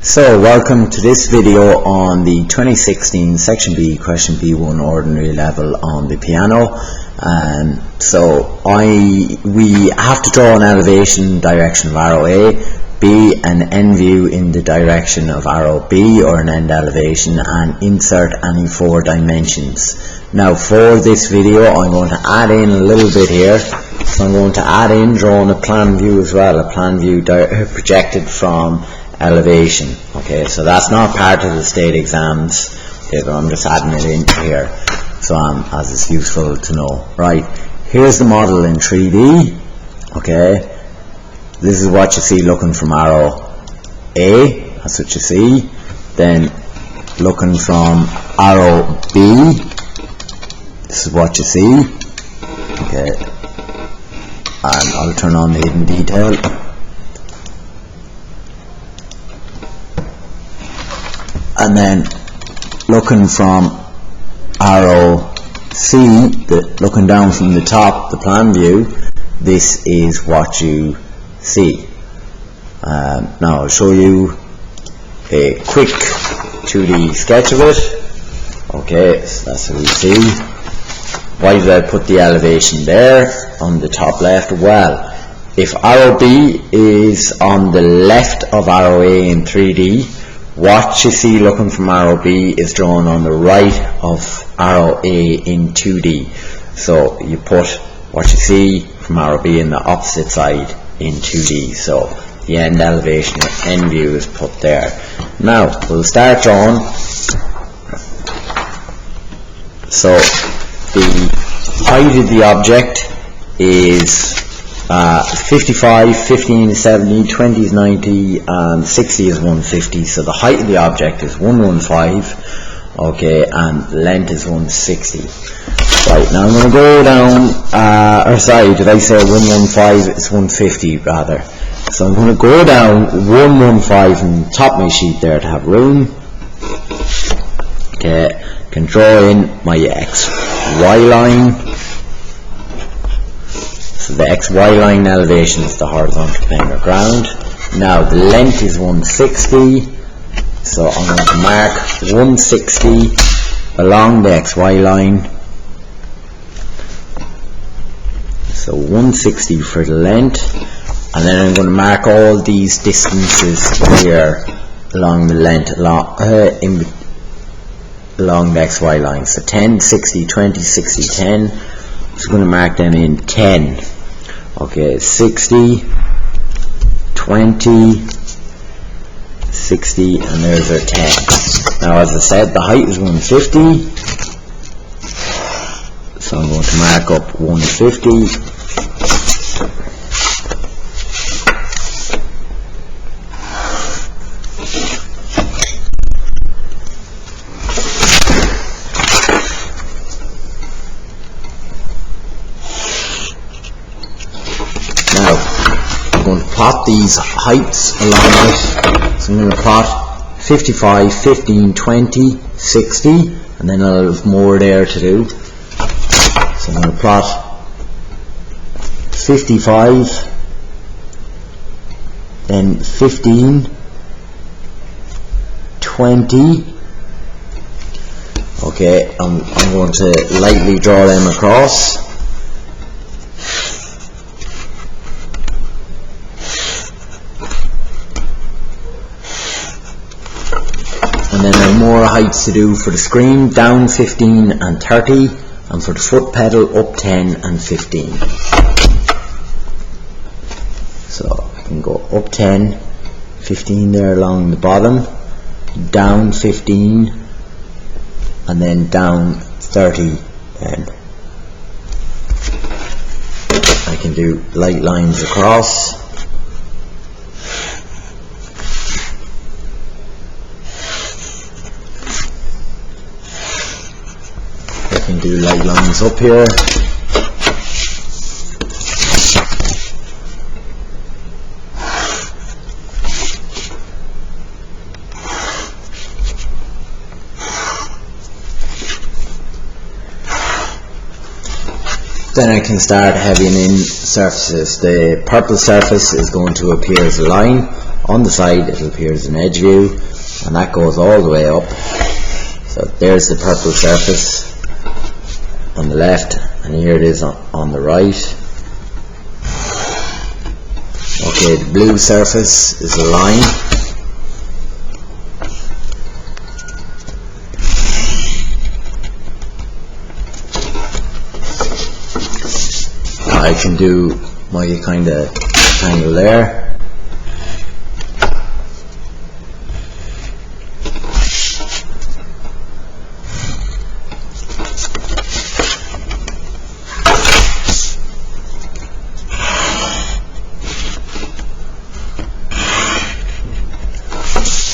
So welcome to this video on the 2016 Section B Question B1 Ordinary Level on the piano. We have to draw an elevation direction of arrow A, B an end view in the direction of arrow B or an end elevation, and insert any 4 dimensions. Now for this video I'm going to add in a little bit here. So I'm going to add in drawing a plan view as well, a plan view projected from elevation. Okay, so that's not part of the state exams, okay, but I'm just adding it in here so as it's useful to know. Right, here's the model in 3D. Okay, this is what you see looking from arrow A, that's what you see. Then looking from arrow B, this is what you see. Okay, and I'll turn on the hidden detail. And then looking from arrow C, looking down from the top, the plan view, this is what you see. Now I'll show you a quick 2D sketch of it. Okay, so that's what we see. Why did I put the elevation there on the top left? Well, if arrow B is on the left of arrow A in 3D, what you see looking from arrow B is drawn on the right of arrow A in 2D. So you put what you see from arrow B in the opposite side in 2D. So the end elevation or end view is put there. Now we'll start drawing. So the height of the object is 55, 15 is 70, 20 is 90, and 60 is 150. So the height of the object is 115, okay, and length is 160. Right, now I'm going to go down, did I say 115? It's 150 rather. So I'm going to go down 115 from the top of my sheet there to have room. Okay, can draw in my XY line. So the XY line elevation is the horizontal plane or ground. Now the length is 160, so I'm going to mark 160 along the XY line. So 160 for the length, and then I'm going to mark all these distances here along the length, along the XY line. So 10, 60, 20, 60, 10. So I'm going to mark them in 10. Okay, 60, 20, 60, and there's our 10. Now as I said, the height is 150. So I'm going to mark up 150. Plot these heights along it. So I'm going to plot 55, 15, 20, 60, and then I'll have more there to do. So I'm going to plot 55, then 15, 20. Okay, I'm going to lightly draw them across. And then there are more heights to do for the screen, down 15 and 30, and for the foot pedal up 10 and 15. So I can go up 10, 15 there along the bottom, down 15, and then down 30 then. I can do light lines across. Can do light lines up here. Then I can start heavying in surfaces. The purple surface is going to appear as a line. on the side it'll appear as an edge view, and that goes all the way up. So there's the purple surface on the left, and here it is on the right. Okay, the blue surface is a line. I can do my kind of triangle there.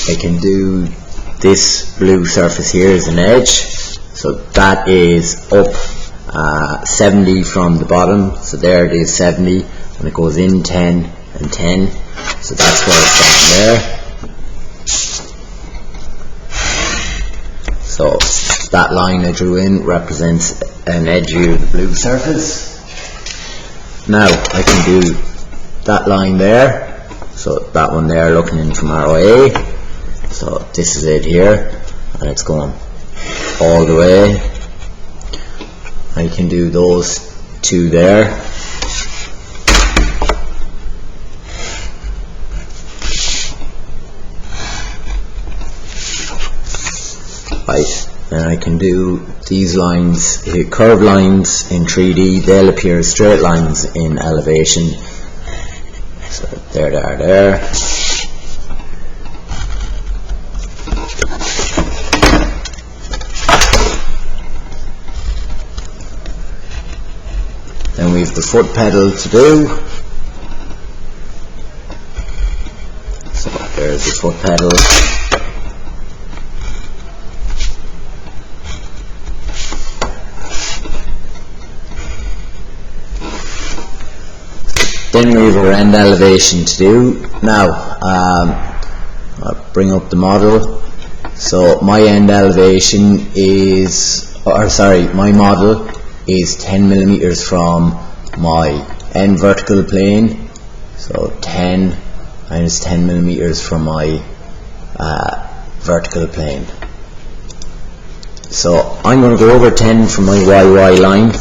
I can do this blue surface here as an edge, so that is up 70 from the bottom, so there it is 70, and it goes in 10 and 10, so that's where it's down there. So that line I drew in represents an edge view of the blue surface. Now I can do that line there, so that one there looking in from arrow A. So this is it here, and it's going all the way. I can do those two there. Right, and I can do these lines, curved lines in 3D, they'll appear as straight lines in elevation. So there they are there. Then we have the foot pedal to do. So there's the foot pedal. Then we have our end elevation to do. Now I'll bring up the model. So my end elevation is, my model is 10 millimeters from my end vertical plane, so 10 minus 10 millimeters from my vertical plane. So I'm going to go over 10 from my YY line.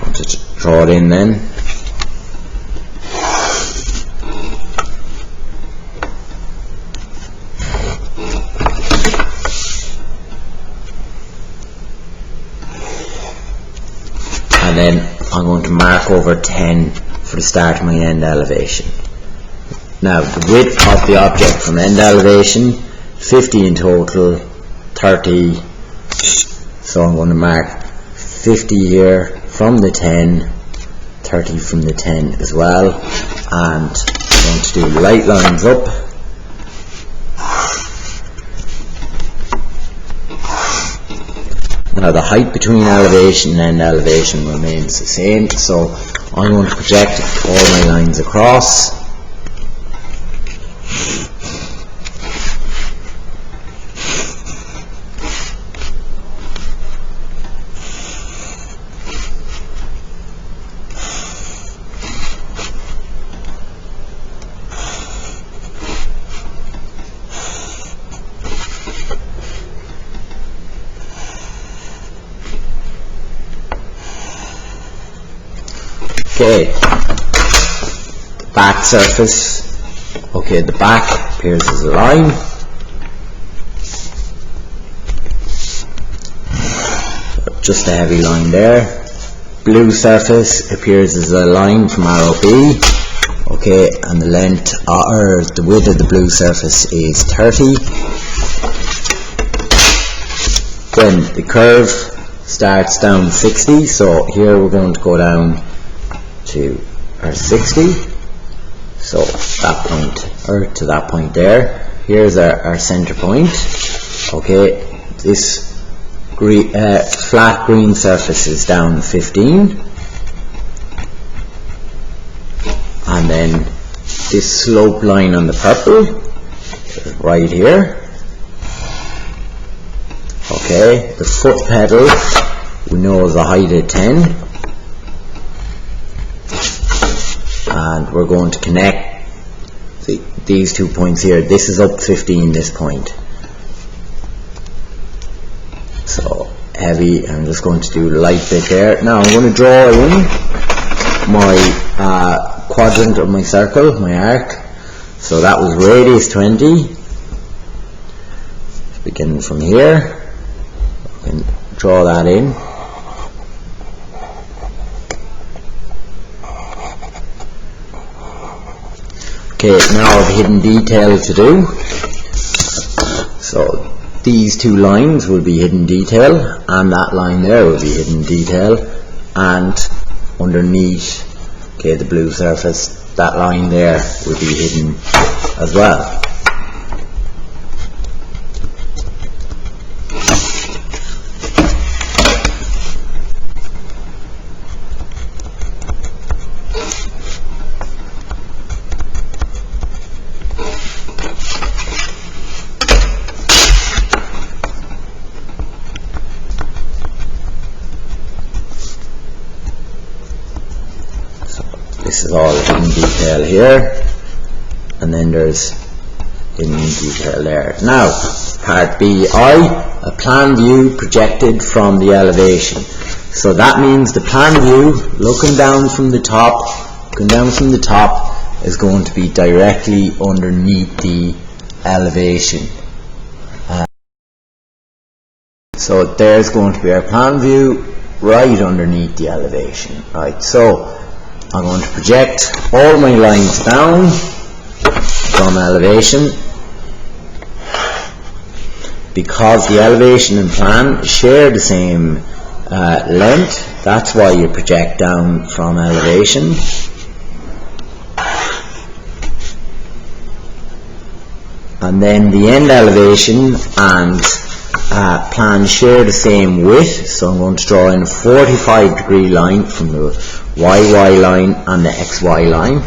I'll just draw it in then. And then I'm going to mark over 10 for the start of my end elevation. Now the width of the object from end elevation, 50 in total, 30, so I'm going to mark 50 here from the 10, 30 from the 10 as well, and I'm going to do light lines up. Now the height between elevation and end elevation remains the same, so I'm going to project all my lines across. Okay, the back surface. Okay, the back appears as a line. Just a heavy line there. Blue surface appears as a line from arrow B. Okay, and the length or the width of the blue surface is 30. Then the curve starts down 60, so here we're going to go down to our 60, so that point, or to that point there. Here's our center point. Okay, this flat green surface is down 15, and then this slope line on the purple is right here. Okay, the foot pedal we know is a height of 10. and we're going to connect these 2 points here. This is up 15, this point. So heavy, I'm just going to do the light bit there. Now I'm going to draw in my quadrant of my circle, my arc. So that was radius 20. Beginning from here, I can draw that in. Okay, now I have hidden detail to do. So these two lines will be hidden detail, and that line there will be hidden detail, and underneath, okay, the blue surface, that line there will be hidden as well. This is all hidden detail here, and then there's hidden detail there. Now, part BI, a plan view projected from the elevation. So that means the plan view, looking down from the top, is going to be directly underneath the elevation. So there's going to be our plan view right underneath the elevation. Right, so I'm going to project all my lines down from elevation. Because the elevation and plan share the same length, that's why you project down from elevation. And then the end elevation and plan share the same width, so I'm going to draw in a 45-degree line from the YY line and the XY line,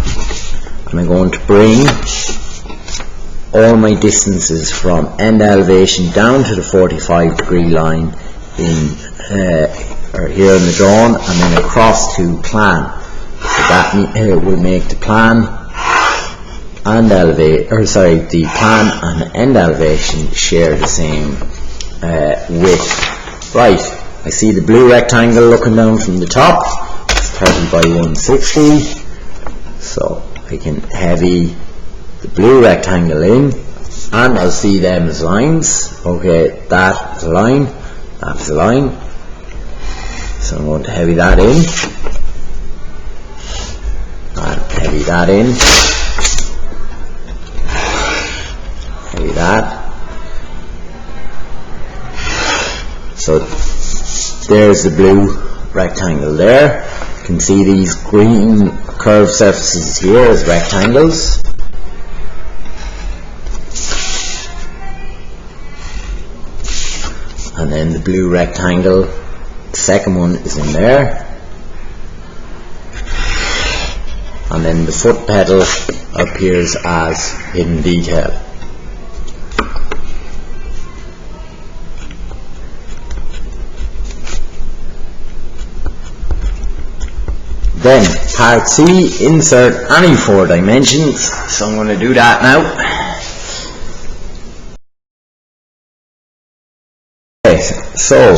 and I'm going to bring all my distances from end elevation down to the 45-degree line or here in the drawing, and then across to plan. So that will make the plan and the plan and end elevation share the same width. Right, I see the blue rectangle looking down from the top. It's 30 by 160. So I can heavy the blue rectangle in, and I'll see them as lines. Okay, that is a line, that is a line. So I'm going to heavy that in, and heavy that in, heavy that. So there's the blue rectangle there. You can see these green curved surfaces here as rectangles. And then the blue rectangle, the second one is in there. And then the foot pedal appears as hidden detail. Then part C, insert any 4 dimensions. So I'm going to do that now. Okay, so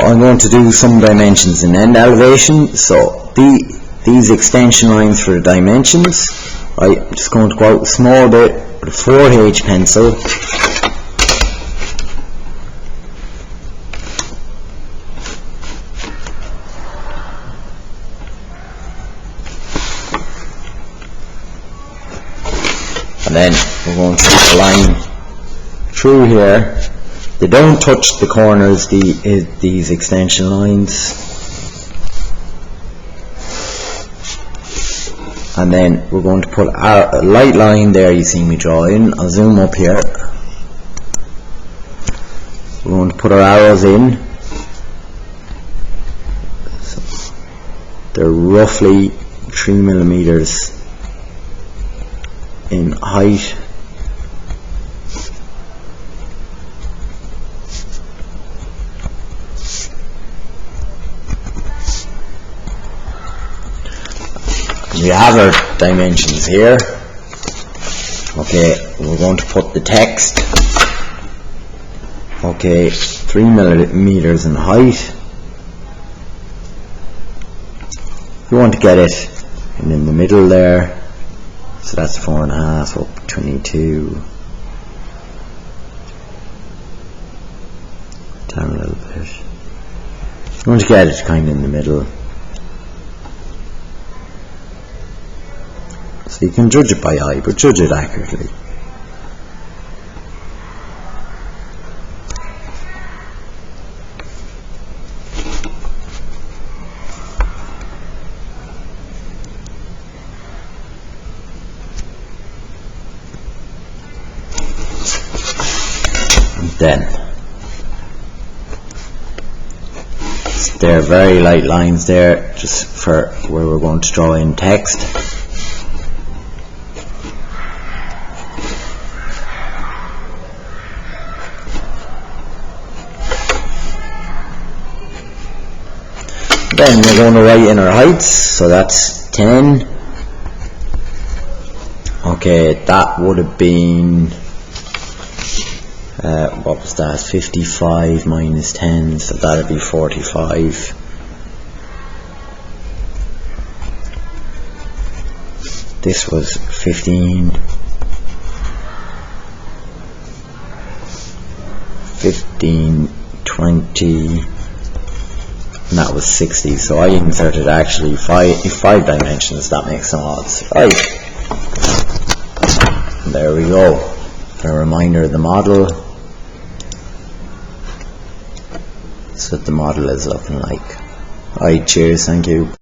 I'm going to do some dimensions in end elevation. So these extension lines for the dimensions, right, I'm just going to go out a small bit with a 4H pencil. And then we're going to put a line through here. They don't touch the corners, these extension lines. And then we're going to put a light line there, you see me draw in. I'll zoom up here. We're going to put our arrows in. So they're roughly 3 millimeters in height. we have our dimensions here. Okay, we're going to put the text. Okay, 3 millimeters in height. We want to get it in the middle there. So that's 4.5 up 22. Down a little bit. We want to get it kind of in the middle. So you can judge it by eye, but judge it accurately. Then there are very light lines there just for where we're going to draw in text. Then we're going to write in our heights, so that's 10. Okay, that would have been what was that, 55 minus 10, so that would be 45. This was 15, 20, and that was 60. So I inserted actually five dimensions. That makes no odds. 5. There we go. A reminder of the model. That's what the model is looking like. Alright, cheers, thank you.